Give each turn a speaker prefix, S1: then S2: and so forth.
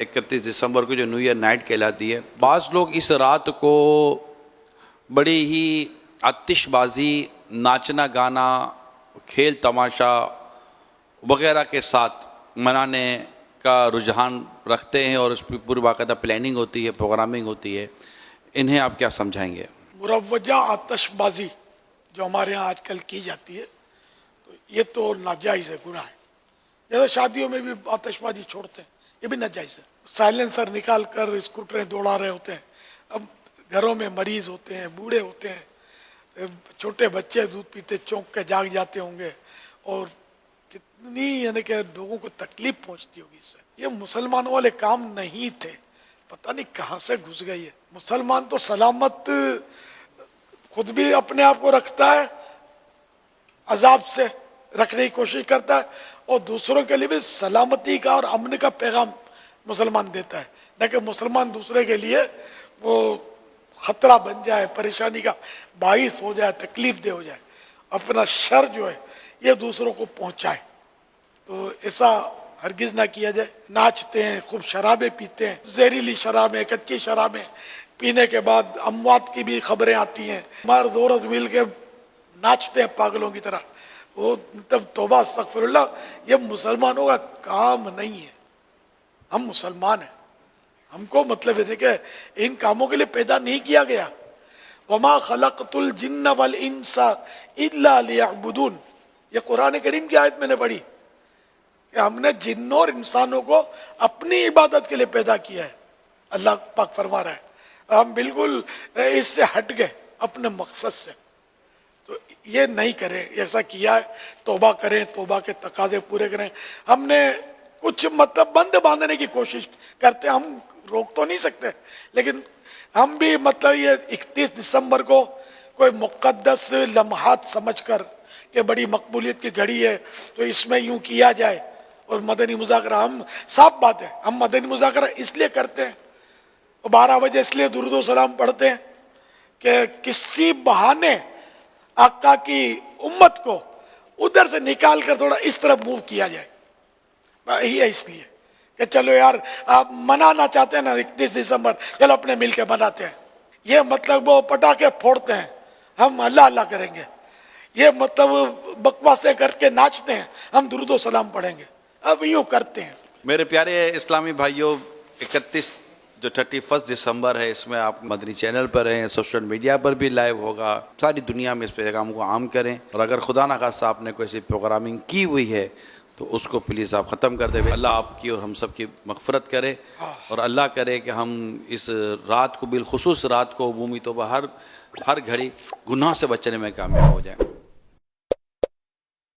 S1: 31 दिसंबर को जो new year night कहलाती है, बाज़ लोग इस रात को बड़ी ही आतिशबाजी, नाचना गाना, खेल तमाशा वगैरह के साथ मनाने का रुझान रखते हैं और उस पर पूरी बाकायदा प्लानिंग होती है, प्रोग्रामिंग होती है। इन्हें आप क्या समझाएंगे?
S2: मुरव्वजा आतिशबाजी जो हमारे यहाँ आजकल की जाती है, तो ये तो नाजायज़ है, गुनाह है। जैसे शादियों में भी आतिशबाजी छोड़ते हैं, ये भी नाजायज़ है। साइलेंसर निकाल कर स्कूटरें दौड़ा रहे होते हैं। अब घरों में मरीज होते हैं, बूढ़े होते हैं, छोटे बच्चे दूध पीते चौंक के जाग जाते होंगे, और कितनी यानी कि लोगों को तकलीफ पहुंचती होगी इससे। ये मुसलमानों वाले काम नहीं थे, पता नहीं कहाँ से घुस गई है। मुसलमान तो सलामत खुद भी अपने आप को रखता है, अजाब से रखने की कोशिश करता है, और दूसरों के लिए भी सलामती का और अमन का पैगाम मुसलमान देता है। न कि मुसलमान दूसरे के लिए वो खतरा बन जाए, परेशानी का बाइस हो जाए, तकलीफ दे हो जाए, अपना शर जो है ये दूसरों को पहुंचाए। तो ऐसा हरगिज ना किया जाए। नाचते हैं, खूब शराबें पीते हैं, जहरीली शराबें, कच्ची शराबें पीने के बाद अमवात की भी खबरें आती हैं। मर्द औरत मिल के नाचते हैं पागलों की तरह। वो तब तौबा अस्तगफिरुल्लाह, ये मुसलमानों का काम नहीं है। हम मुसलमान हैं, हमको मतलब है कि इन कामों के लिए पैदा नहीं किया गया। वमा खलक़तुल जिन्न वल इंसा इल्ला लियअबुदून, ये कुरान करीम की आयत मैंने पढ़ी कि हमने जिन्नों और इंसानों को अपनी इबादत के लिए पैदा किया है। अल्लाह पाक फरमा रहा है, हम बिल्कुल इससे हट गए अपने मकसद से। तो ये नहीं करें, ऐसा किया है, तौबा करें, तौबा के तकाजे पूरे करें। हमने कुछ मतलब बंद बांधने की कोशिश करते, हम रोक तो नहीं सकते, लेकिन हम भी मतलब ये 31 दिसंबर को कोई मुक़द्दस लम्हात समझकर कि बड़ी मकबूलियत की घड़ी है तो इसमें यूं किया जाए, और मदनी मुज़ाकरा, हम साफ बात है, हम मदनी मुज़ाकरा इसलिए करते हैं और 12 बजे इसलिए दुरूद व सलाम पढ़ते हैं कि किसी बहाने आका की उम्मत को उधर से निकाल कर थोड़ा इस तरफ मूव किया जाए। यही है, इसलिए कि चलो यार आप मनाना चाहते हैं ना 31 दिसंबर, चलो अपने मिल के मनाते हैं। ये मतलब वो पटाखे फोड़ते हैं, हम अल्लाह अल्लाह करेंगे। ये मतलब बकवासें करके नाचते हैं, हम दुरूद व सलाम पढ़ेंगे। अब यूँ करते हैं।
S1: मेरे प्यारे इस्लामी भाइयों, 31 दिसंबर है, इसमें आप मदनी चैनल पर हैं, सोशल मीडिया पर भी लाइव होगा। सारी दुनिया में इस पैगाम को आम करें, और अगर खुदा न खास्ता आपने कोई ऐसी प्रोग्रामिंग की हुई है तो उसको प्लीज़ आप ख़त्म कर दें। अल्लाह आपकी और हम सब की मग़फ़िरत करे, और अल्लाह करे कि हम इस रात को, बिलखुसूस रात को, उमूमी तौर पर हर घड़ी गुनाह से बचने में कामयाब हो जाएं।